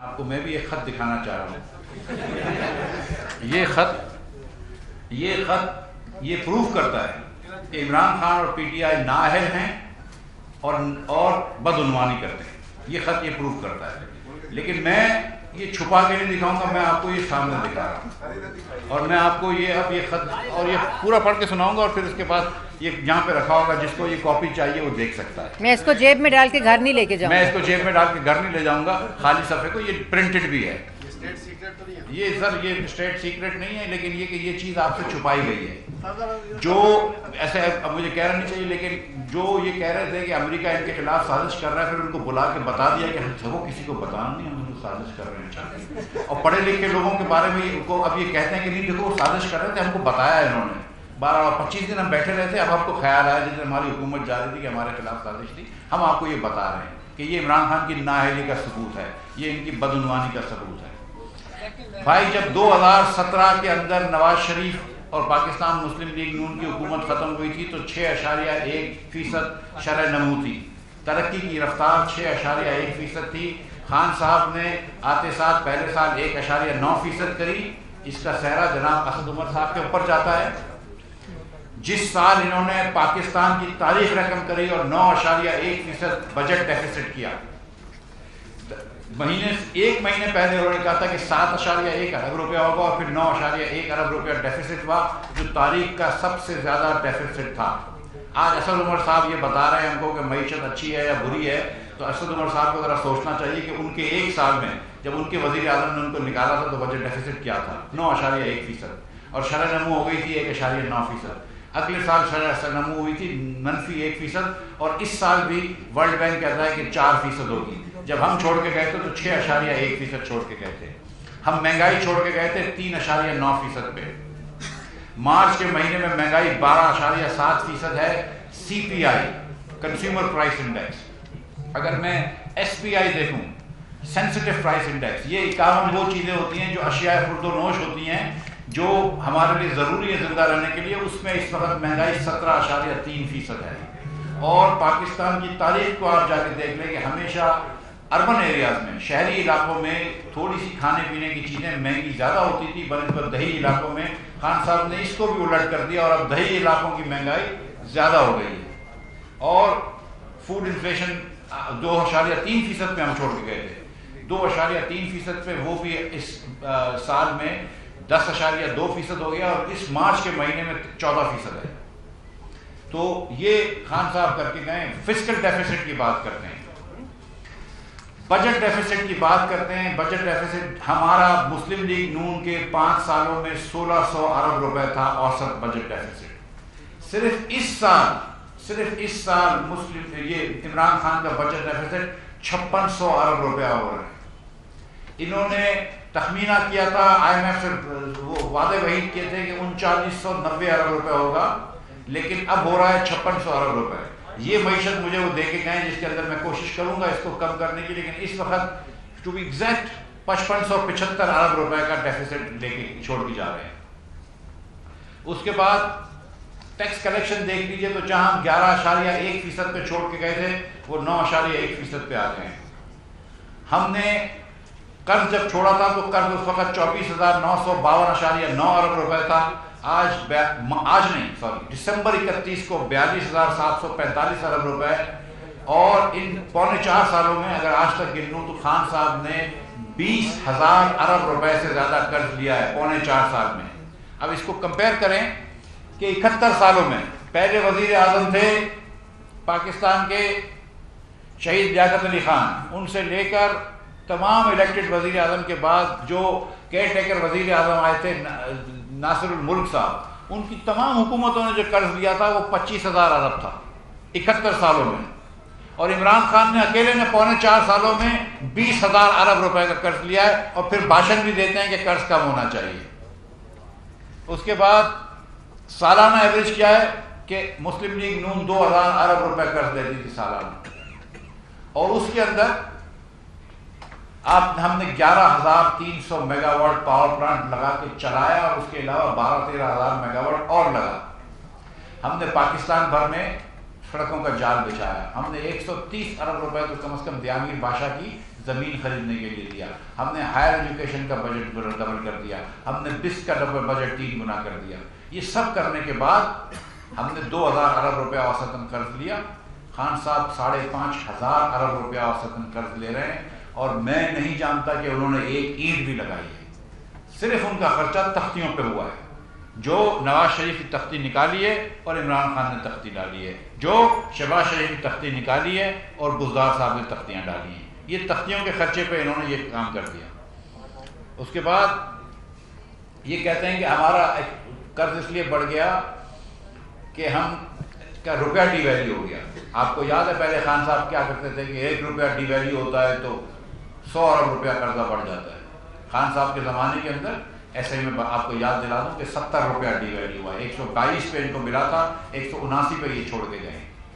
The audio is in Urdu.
آپ کو میں بھی ایک خط دکھانا چاہ رہا ہوں. یہ خط یہ پروف کرتا ہے کہ عمران خان اور پی ٹی آئی نااہل ہیں اور بدعنوانی کرتے ہیں. یہ خط یہ پروف کرتا ہے. لیکن میں یہ چھپا کے نہیں دکھاؤں گا, میں آپ کو یہ سامنے دکھا رہا ہوں, اور میں آپ کو یہ خط اور یہ پورا پڑھ کے سناؤں گا, اور پھر اس کے بعد یہ یہاں پہ رکھا ہوگا, جس کو یہ کاپی چاہیے وہ دیکھ سکتا ہے. میں اس کو جیب میں ڈال کے گھر نہیں لے کے جاؤں گا. میں اس کو جیب میں ڈال کے گھر نہیں لے جاؤں گا. خالی صفحے کو, یہ پرنٹڈ بھی ہے. یہ سر یہ اسٹیٹ سیکرٹ نہیں ہے, لیکن یہ کہ یہ چیز آپ سے چھپائی گئی ہے. جو ایسے اب مجھے کہنا نہیں چاہیے, لیکن جو یہ کہہ رہے تھے کہ امریکہ ان کے خلاف سازش کر رہا ہے, پھر ان کو بلا کے بتا دیا کہ وہ کسی کو بتانا نہیں, ہم سازش کر رہے ہیں. اور پڑھے لکھے لوگوں کے بارے میں ان کو اب یہ کہتے ہیں کہ نہیں دیکھو وہ سازش کر رہے تھے, ہم کو بتایا ہے انہوں نے. 12-25 دن ہم بیٹھے رہے تھے, اب آپ کو خیال آیا جس دن ہماری حکومت جا رہی تھی کہ ہمارے خلاف سازش تھی, ہم آپ کو یہ بتا رہے ہیں کہ یہ عمران خان کی نااہلی کا ثبوت ہے, یہ ان کی بدعنوانی کا ثبوت ہے. بھائی جب 2017 کے اندر نواز شریف اور پاکستان مسلم لیگ نون کی حکومت ختم ہوئی تھی تو 6.1% شرح نمو تھی. ترقی کی رفتار 6.1% تھی. خان صاحب نے آتے سال پہلے سال 1.9% کری. اس کا سہرا جناب اسد عمر صاحب کے اوپر جاتا ہے. جس سال انہوں نے پاکستان کی تاریخ رقم کری اور 9.1% بجٹ ڈیفیسٹ کیا. ایک مہینے پہلے انہوں نے کہا تھا کہ 7.1 ارب روپیہ ہوگا, اور پھر 9.1 ارب روپیہ ڈیفیسٹ ہوا, جو تاریخ کا سب سے زیادہ ڈیفیسٹ تھا. آج اسد عمر صاحب یہ بتا رہے ہیں ہم کو کہ معیشت اچھی ہے یا بری ہے, تو اسد عمر صاحب کو ذرا سوچنا چاہیے کہ ان کے ایک سال میں جب ان کے وزیر اعظم نے ان کو نکالا تھا تو بجٹ ڈیفیسٹ کیا تھا 9.1%, اور شرح نمو ہو گئی تھی 1.9%. اگلے سال شرح نمو ہوئی تھی -1%, اور اس سال بھی ورلڈ بینک کہتا ہے کہ 4% ہوگی. جب ہم چھوڑ کے گئے تھے تو 6.1% چھوڑ کے گئے تھے. ہم مہنگائی چھوڑ کے گئے تھے 3.9% پہ. مارچ کے مہینے میں مہنگائی 12.7% ہے. سی پی آئی کنزیومر پرائس انڈیکس, اگر میں ایس پی آئی دیکھوں سینسٹیو پرائس انڈیکس, یہ 51 وہ چیزیں ہوتی ہیں جو اشیاء خرد و نوش ہوتی ہیں جو ہمارے لیے ضروری ہے زندہ رہنے کے لیے, اس میں اس وقت مہنگائی 17.3% ہے. اور پاکستان کی تاریخ کو آپ جا کے دیکھ لیں کہ ہمیشہ اربن ایریاز میں, شہری علاقوں میں تھوڑی سی کھانے پینے کی چیزیں مہنگی زیادہ ہوتی تھی بنسبت دیہی علاقوں میں. خان صاحب نے اس کو بھی الٹ کر دیا, اور اب دیہی علاقوں کی مہنگائی زیادہ ہو گئی ہے. اور فوڈ انفلیشن 2.3% پہ ہم چھوڑ کے گئے تھے. 2.3% پہ وہ بھی اس سال میں 10.2% ہو گیا, اور اس مارچ کے مہینے میں 14% ہے. تو یہ خان صاحب کر کے گئے. فسکل ڈیفیسٹ کی بات کرتے ہیں, بجٹ ڈیفیسٹ کی بات کرتے ہیں. بجٹ ڈیفیسٹ ہمارا مسلم لیگ نون کے 5 سالوں میں 1600 ارب روپے تھا اوسط بجٹ ڈیفیسٹ. صرف اس سال مسلم یہ عمران خان کا بجٹ ڈیفیسٹ 5600 ارب روپیہ ہو رہا ہے. انہوں نے تخمینہ کیا تھا, آئی ایم ایف سے وہ وعدے وعید کیے تھے کہ 3990 ارب روپے ہوگا, لیکن اب ہو رہا ہے 5600 ارب روپے. یہ معیشت مجھے وہ دے کے گئے جس کے اندر میں کوشش کروں گا اس کو کم کرنے کی, لیکن اس وقت ٹو بی ایگزیکٹ 5575 ارب روپے کا ڈیفیسٹ لے کے چھوڑ کے جا رہے ہیں. اس کے بعد ٹیکس کلیکشن دیکھ لیجئے تو جہاں ہم 11.1% پہ چھوڑ کے گئے تھے وہ 9.1% پہ آ گئے ہیں. ہم نے قرض جب چھوڑا تھا تو قرض اس وقت 24,952.9 ارب روپے تھا. دسمبر 31 کو 42,745 ارب روپے, اور ان 3.25 سالوں میں اگر آج تک گن لوں تو خان صاحب نے 20,000 ارب روپے سے زیادہ قرض لیا ہے 3.25 سال میں. اب اس کو کمپیئر کریں کہ 71 سالوں میں پہلے وزیر اعظم تھے پاکستان کے شہید لیاقت علی خان, ان سے لے کر تمام الیکٹڈ وزیر اعظم کے بعد جو کیئر ٹیکر وزیر اعظم آئے تھے ناصر الملک صاحب, ان کی تمام حکومتوں نے جو قرض لیا تھا وہ 25,000 ارب تھا 71 سالوں میں. اور عمران خان نے اکیلے نے 4.25 سالوں میں 20,000 ارب روپے کا قرض لیا ہے, اور پھر بھاشن بھی دیتے ہیں کہ قرض کم ہونا چاہیے. اس کے بعد سالانہ ایوریج کیا ہے کہ مسلم لیگ نون 2,000 ارب روپے قرض دیتی تھی سالانہ, اور اس کے اندر ہم نے 11,300 میگا واٹ پاور پلانٹ لگا کے چلایا, اور اس کے علاوہ 12-13 ہزار میگا واٹ اور لگا. ہم نے پاکستان بھر میں سڑکوں کا جال بچھایا. ہم نے 130 ارب روپے تو کم از کم دیامیر بادشاہ کی زمین خریدنے کے لیے دیا، ہم نے ہائر ایجوکیشن کا بجٹ ڈبل کر دیا، ہم نے بس کا بجٹ 3 گنا کر دیا۔ یہ سب کرنے کے بعد ہم نے 2000 ارب روپیہ اوسطاً قرض لیا۔ خان صاحب 5500 ارب روپیہ اوسطاً قرض لے رہے ہیں، اور میں نہیں جانتا کہ انہوں نے ایک اینٹ بھی لگائی ہے۔ صرف ان کا خرچہ تختیوں پہ ہوا ہے، جو نواز شریف کی تختی نکالی ہے اور عمران خان نے تختی ڈالی ہے، جو شہباز شریف کی تختی نکالی ہے اور بزدار صاحب نے تختیاں ڈالی ہیں۔ یہ تختیوں کے خرچے پہ انہوں نے یہ کام کر دیا۔ اس کے بعد یہ کہتے ہیں کہ ہمارا قرض اس لیے بڑھ گیا کہ ہم کا روپیہ ڈی ویلیو ہو گیا۔ آپ کو یاد ہے پہلے خان صاحب کیا کرتے تھے کہ 1 روپیہ ڈی ویلیو ہوتا ہے تو 100 ارب روپیہ قرضہ بڑھ جاتا ہے۔ خان صاحب کے زمانے کے اندر ایسے ہی میں آپ کو یاد دلا دوں کہ 70 روپیہ ڈی ویلیو ہوا ہے، 122 پہ ان کو ملا تھا، 179 پہ یہ چھوڑ کے گئے۔